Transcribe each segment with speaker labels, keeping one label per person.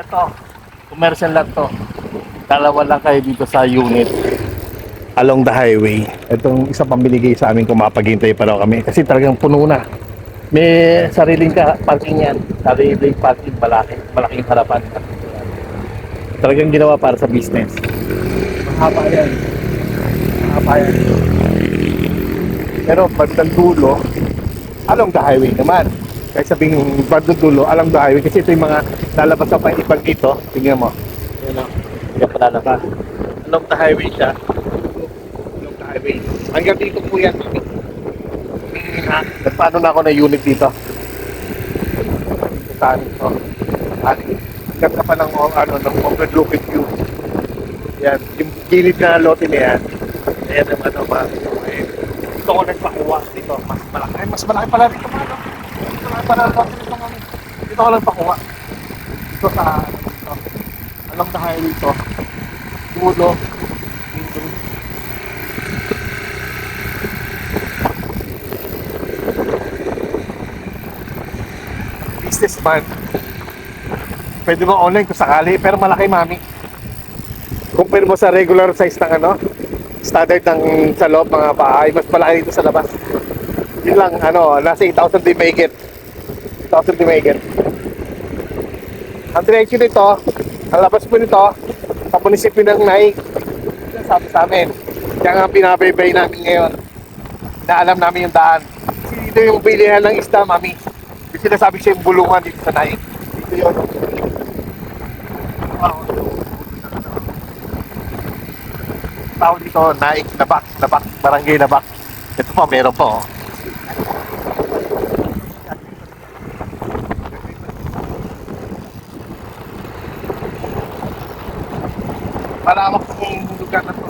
Speaker 1: to. Commercial lot to. Dalawa lang kayo dito sa unit along the highway. Itong isa pang binigay sa amin kung mapaghintay pa raw kami kasi talagang puno na. May sariling parking yan. Sariling parking, malaking harapan. Talagang ginawa para sa business. Mahaba yan. Mahaba yan. Pero bandang dulo, along the highway naman. Kaya sabing bandang dulo, along the highway. Kasi ito yung mga lalabas sa paipag dito. Tingnan mo. Yan o. Hindi pa lalabas. Along the highway siya. Along the highway. Hanggang dito po yan. Nagpaano na ako na unit dito. Saan ito? Ganda pa ng overlooking view. Yan, yung gilid na lote na yan. Ayan naman gusto ko nagpakuha dito. Mas malaki pala dito pa. Mas malaki pala lote dito kami. Dito ko nagpakuha. Dito sa dito. Along the highway ito. Dulo. Businessman. Pwede mo online kung sakali, pero malaki mami. Compare mo sa regular size ng standard ng sa loob mga bahay, mas malaki dito sa labas. Yun lang, nasa 8,000 din may get. 8,000 din may get. Ang direction nito, ang labas po nito, sa munisipyo ng Naik. Sabi sa amin. Kaya nga binabaybay namin ngayon. Inaalam namin yung daan. Kasi dito yung bilihan ng isda, mami. Yung sinasabi siya yung bulungan dito sa Naik. Dito yun. Tawag dito, Naik, Labak, Barangay Labak. Ito pa, meron pa oh. Malawak yung lugar na to.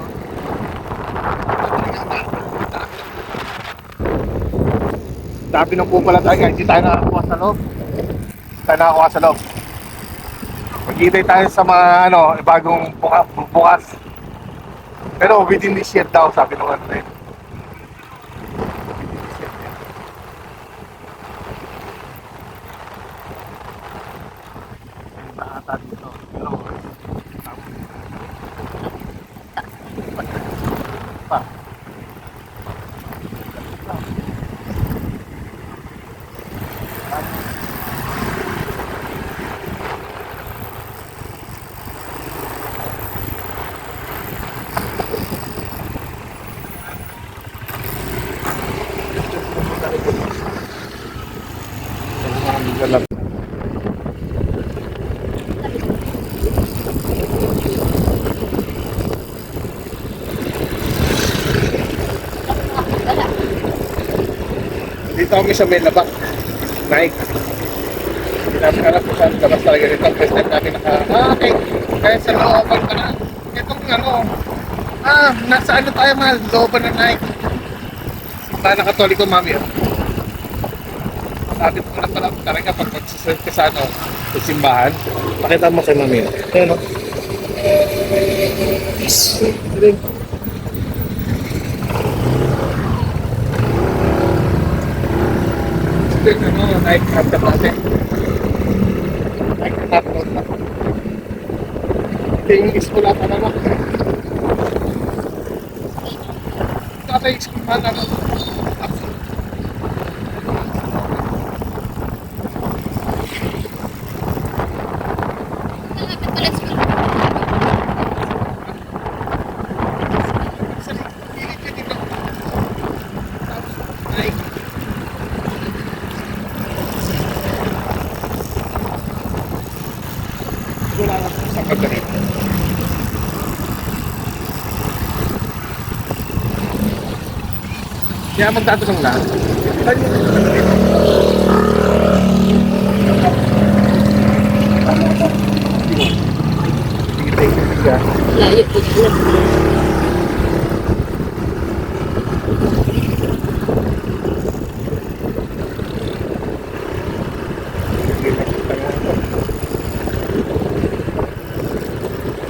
Speaker 1: Sabi ng po pala tayo, hindi tayo nakakuha sa loob. Hindi tayo nakakuha sa loob. Maghihintay tayo sa mga bagong bukas. Pero within this year daw, sabi nung eh. Nakata dito. Pero pa. Galap. Dito kami sa may Labak, Naik. Pinapalap ko sa labas talaga dito. First time namin okay. Kaya sa looban ka na. Itong nasa tayo mga looban ng Naik. Simbahan ng Katoliko, mami. Sabi ko na pala talaga pag magsaserve ka sa simbahan. Pakita mo kay mami. Ayan o. Naik hapta natin. Naik hapta natin. Ito yung iskola pa naman. Ito ata yung iskola pa naman. Wala na po sa pagkalit. Kaya magtatanong na. Saan yung pagkalit?
Speaker 2: Layo po sila.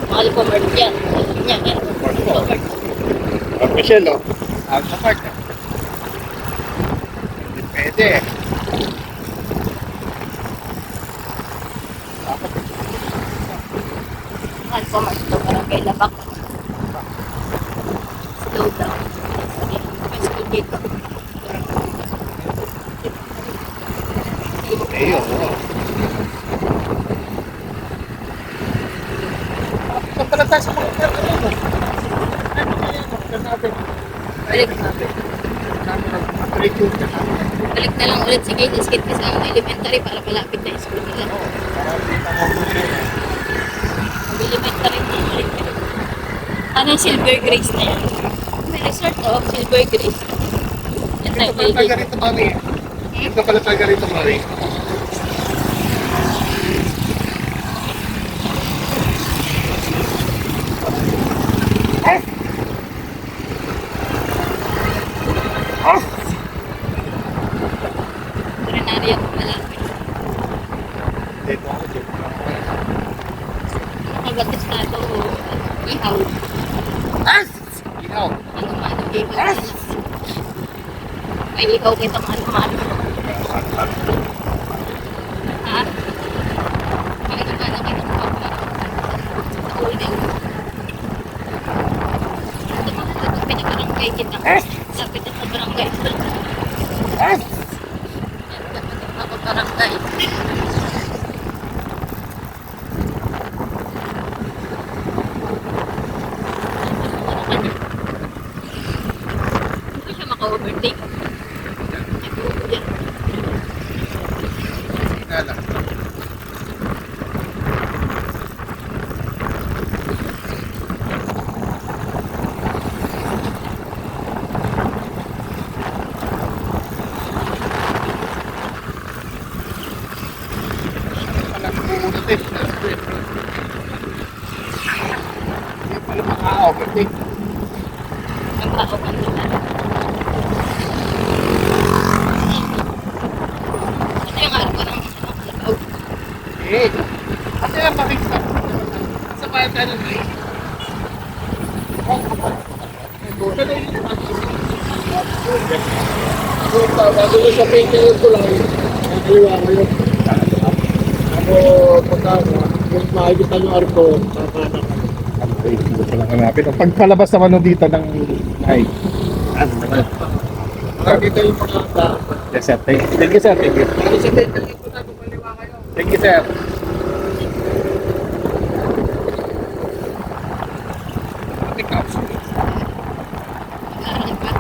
Speaker 2: Mahal po, Mark yan. Yan.
Speaker 1: Michelle, no? Sa park. Depende. Dapat
Speaker 2: Alphamart to, barangay Labak. Slow down. May school dito.
Speaker 1: Eh, oo. Saan pala tayo sa mga ano? Ano kaya ito? Natin.
Speaker 2: Balik.
Speaker 1: Review na.
Speaker 2: Balik na lang ulit si Kate Skate sa elementary para malapit na yung school nila. Elementary na ulit. Ano yung Silver Grace na yan? May resort of Silver Grace. Yan
Speaker 1: Dito
Speaker 2: tayo
Speaker 1: pala talaga rito, mami. Dito pala talaga rito, mami.
Speaker 2: Ordinary at malapit.
Speaker 1: Dito ako, dito.
Speaker 2: Nakabatis na ito. Ihaw.
Speaker 1: Ihaw.
Speaker 2: Ano-ano. Ihaw. May ihaw kitang ano-ano. Ha? May ano-ano kitang papa. Sa uling. Ito pinabarangay kita. Lapit na sa barangay. Ako barangay. Hindi siya maka-overtake. Nag-uuli.
Speaker 1: Nala. Hindi pala maka-overtake.
Speaker 2: Ang tao ka nila. Ito yung araw ng araw.
Speaker 1: Eh, kasi ang makikita sa bayan tayo ng lake.
Speaker 3: Bago ko sa painting ko lang yun. Nakaliwa ko yun. Ako, pagka yung makikita nyo arko, kakanak.
Speaker 1: Ay, hindi ko lang hanapin. Pagpalabas naman nung dito ng... Ay, ano naman?
Speaker 3: Makikita yung mga daan.
Speaker 1: Yes, sir. Thank you, sir. Thank you.
Speaker 3: Kasi sa painting ko na kumaliwa kayo.
Speaker 1: Thank you, sir.
Speaker 2: Mag-aaral pa.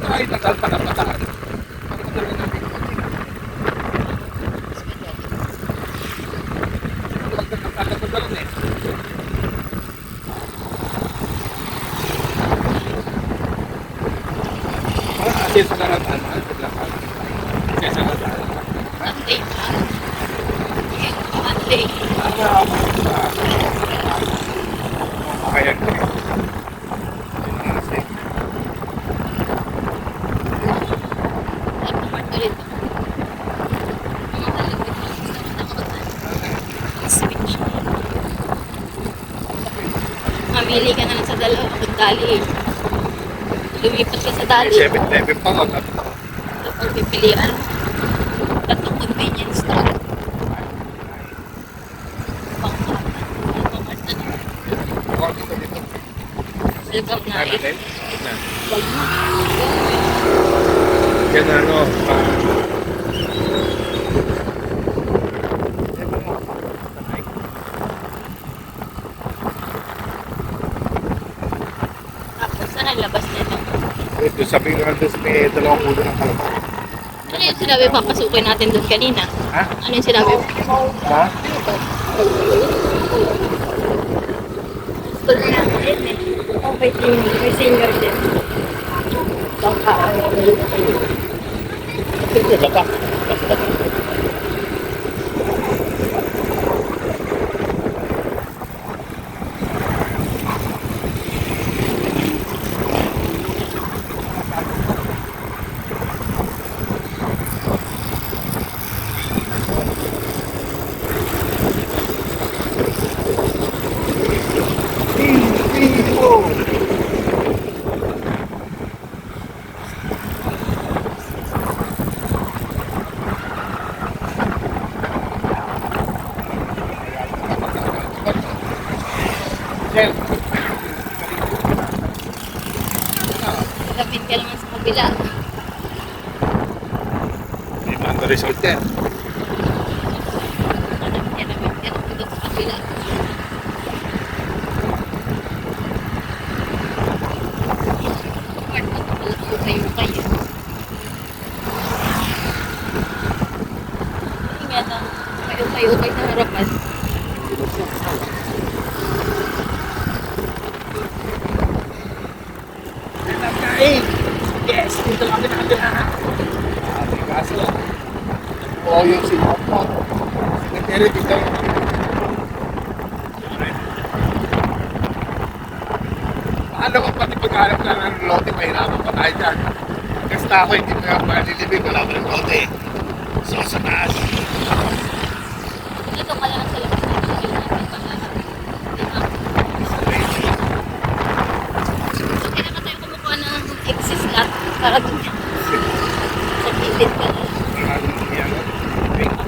Speaker 1: Ay, nakalpakan. Kasi sa karatan, kasi sa karatan.
Speaker 2: Sunday pa. Monday.
Speaker 1: Kaya ko.
Speaker 2: Alphamart ulit. Switch. Mamili ka na lang sa dalawa. Kung dali. Lumipat ka sa dali.
Speaker 1: 7-11 pa ako.
Speaker 2: Tapos pipilian. Tatlong convenience store. Alphamart na. Welcome na eh. Wag mo.
Speaker 1: Yan ano.
Speaker 2: Tapos na labas na ito.
Speaker 1: Ito sabi nga doon may dalawang ulo ng kalabaw.
Speaker 2: Ano yung sinabi papasukin natin doon kanina?
Speaker 1: Ha?
Speaker 2: Ano yung sinabi?
Speaker 1: Ha?
Speaker 2: School na ako din eh. Oh, may singer din. Baka
Speaker 1: Ito baka.
Speaker 2: Malapit ka naman sa kabila.
Speaker 1: May mga resort yan.
Speaker 2: Malapit ka naman dito sa kabila. Part na ito kayo. Nga na, kayo sa harapan.
Speaker 3: Yes, dito kami nakatira.
Speaker 1: Kaso, oo yung sinop mo. Nagkere dito. Paano kung pati pagkalap na ng lote, mahirapan pa tayo dyan. Basta ako, hindi ko nga malilibig, wala ko ng lote. So, sa taas.
Speaker 2: Dito ka lang sa labas ng video natin para so, kailangan tayo kumukuha ng excess lot para dun sa gilid ka lang.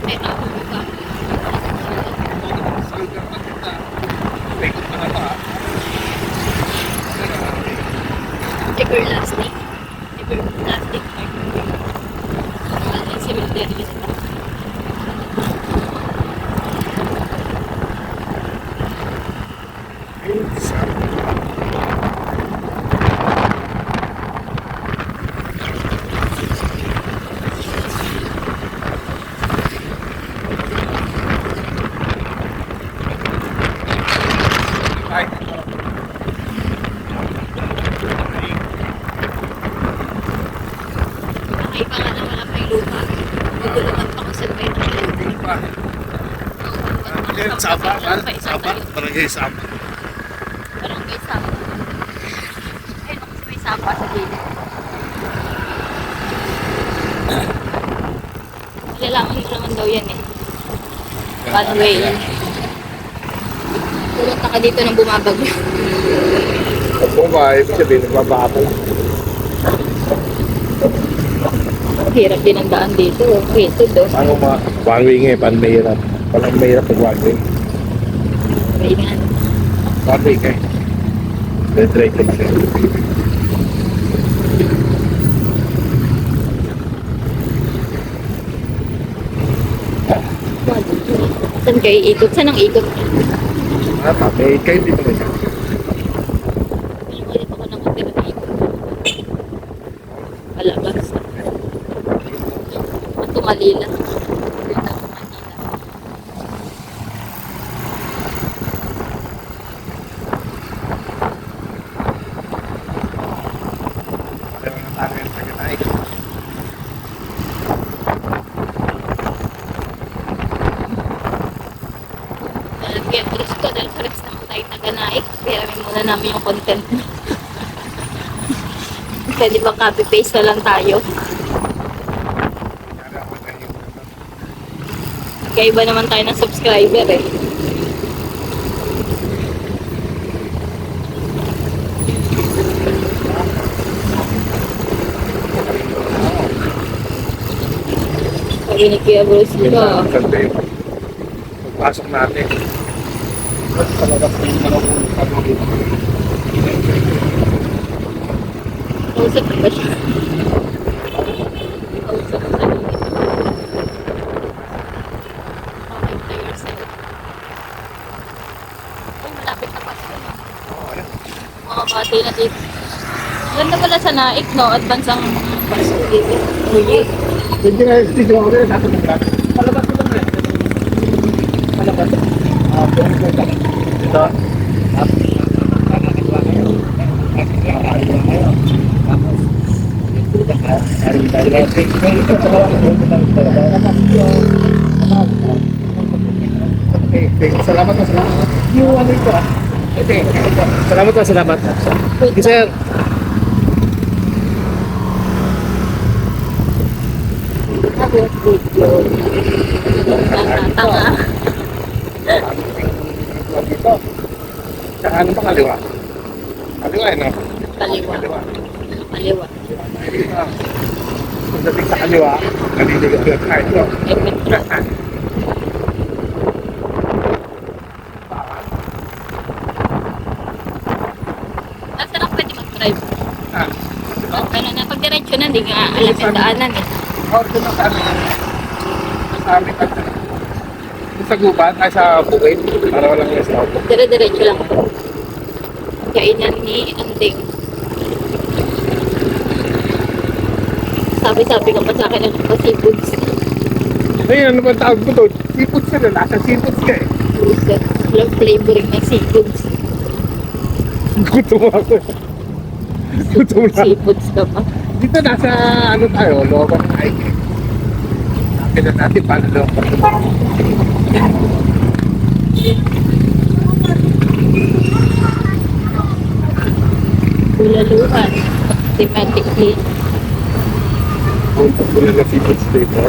Speaker 2: May tao ka. Everlasting. Everlasting part. Wala yung cemetery. Ay, pa nga na wala pa yung lupa. Nagulutan pa kasi pa yung lupa.
Speaker 1: Saba, barangay Saba.
Speaker 2: Barangay Saba. Ayun ako sa may Saba sa gilid. Malalaman mo naman daw yan eh. One way. Pumunta ka dito nang bumabagyo.
Speaker 1: Opo ba, ibig sabihin, nagbabako.
Speaker 2: Hirap din ang daan dito. Ito do.
Speaker 1: Paano one way nga eh, paano mahirap? Paano mahirap pag one way?
Speaker 2: Kainan.
Speaker 1: One way ka eh. Diretso na siya.
Speaker 2: Saan kayo ikot? Saan ang ikot?
Speaker 1: May kayo dito na siya.
Speaker 2: Ulit ako ng konti na ikot. Palabas. Ito Manila.
Speaker 1: Pero natalo yung taga-naik.
Speaker 2: Kaya tulis ko dahil pares naman tayo taga-naik. Piramin muna namin yung content. Pwede ba copy-paste na lang tayo? Kaya iba naman tayo ng subscriber eh. Sabi ni Kuya Bruce ko.
Speaker 1: Ganda yun. Pagpasok natin. Palabas ng mga
Speaker 2: Kausap na ba siya? Kausap na siya. Okay, play yourself. Ay, malapit na Pasko na. Mga bati na dito. Ganda pala sa Naik, no? Advance ang Pasko dito. New Year.
Speaker 1: Hindi nga yung video ako rin, nasa mga palabas ko lang eh. Palabas. Ito. Okay, salamat po, salamat. Yung ano ito ah. Okay, salamat po, salamat. Okay, sir.
Speaker 2: Tanga.
Speaker 1: Dito. Saka ano ba kaliwa? Kaliwa eh, no?
Speaker 2: Kaliwa. Kaliwa.
Speaker 1: Pagdating sa kaliwa, naliligot na tayo.
Speaker 2: Saan ako pwede mag-drive?
Speaker 1: Ah,
Speaker 2: Ano na, pag diretso na, hindi nga alam yung daanan eh.
Speaker 1: Oh, doon na sa amin. Sa amin, sa gubat, ay sa bukid, para walang stop.
Speaker 2: Dire-diretso lang po. Kainan ni Anding. Sabi-sabi ka pa sa akin ng mga seafoods.
Speaker 1: Ay, ano ba tawag ko to? Seafood sila, nasa seafood ka eh.
Speaker 2: Walang flavoring ng seafoods.
Speaker 1: Gutom ako. Gutom na.
Speaker 2: Seafoods ka pa.
Speaker 1: Dito nasa ano tayo, looban ng highway. Sabi na natin paano looban.
Speaker 2: Bulaluhan. Thematically.
Speaker 1: Pagpunan na seafood dito.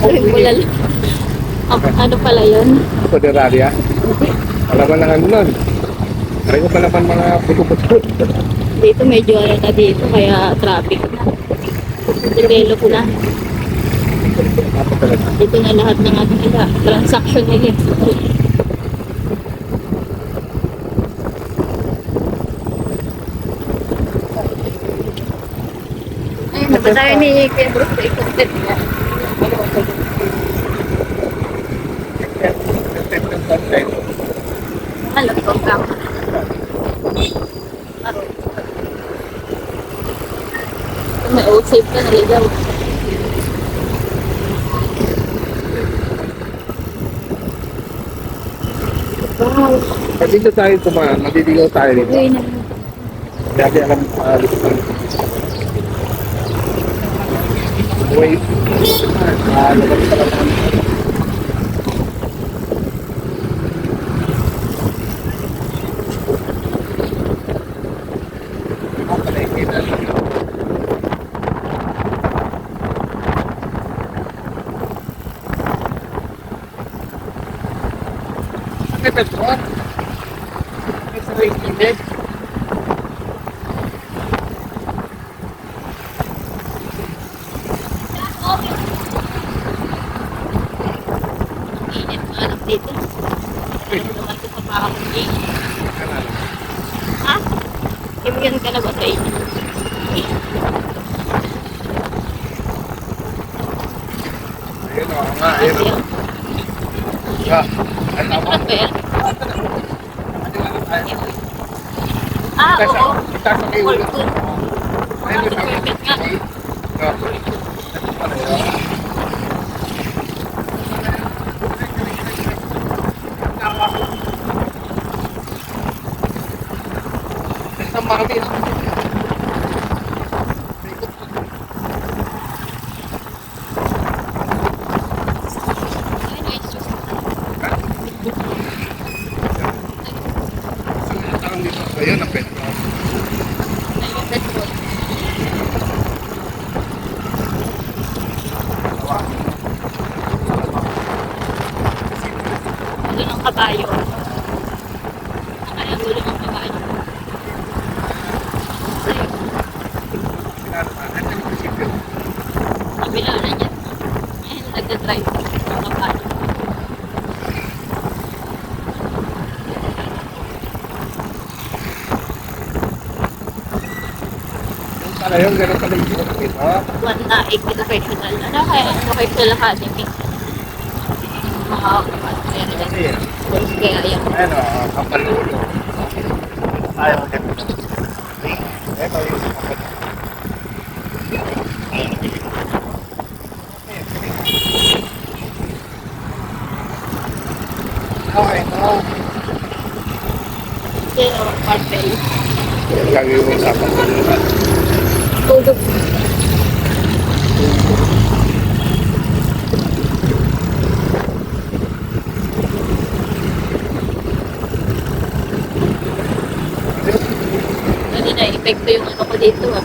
Speaker 2: Ay, bulalo. Ano pala yun?
Speaker 1: Poderaria. Palaman ng ano nun. Pareho palaman mga puto-puto.
Speaker 2: Dito medyo ano na dito, kaya traffic na. Develop na.
Speaker 1: Apa talaga?
Speaker 2: Dito na lahat ng ano nila, transaction nila. Ayun, naba tayo ni Kuya Bruce sa content niya. Alam ko ka. May old safe ka naligaw. Wow.
Speaker 1: Pag dito tayo tumaan, maliligaw tayo dito.
Speaker 2: Uy na.
Speaker 1: Dati alam liputan. Wait. Labas ka lang. May petrol. May sarili hindi.
Speaker 2: Init mo alam dito. Ano naman ito sa pakakuli. Ha? Ibigyan ka na ba sa inyo?
Speaker 1: Ayun o, nga, ayun o. Ah, ano
Speaker 2: Ano
Speaker 1: ba?
Speaker 2: ba yan? Ah, oo.
Speaker 1: Itaas ang kayo.
Speaker 2: All good.
Speaker 1: Ayun,
Speaker 2: Perfect nga.
Speaker 1: Ang mami.
Speaker 2: Ayun, it's just
Speaker 1: Ayun, ang petrol.
Speaker 2: ayun, petrol. Ulo ng kabayo. Kaya ulo ng kabayo. Ayun, kabila na niya. Ayun, nagda-drive ng kabayo.
Speaker 1: Pala yun, ganun pala yung dito.
Speaker 2: One na educational. Ano kaya Educational Academy? Mga kaya yan.
Speaker 1: Ayun o, kapalulo. Ayaw ko ganun. Ayun o, yung kapalulo. Okay, no.
Speaker 2: Yan o, Marvel.
Speaker 1: Gagawin mo sa kapalulo.
Speaker 2: Tulog. Ano na, epekto yung ano ko dito ah.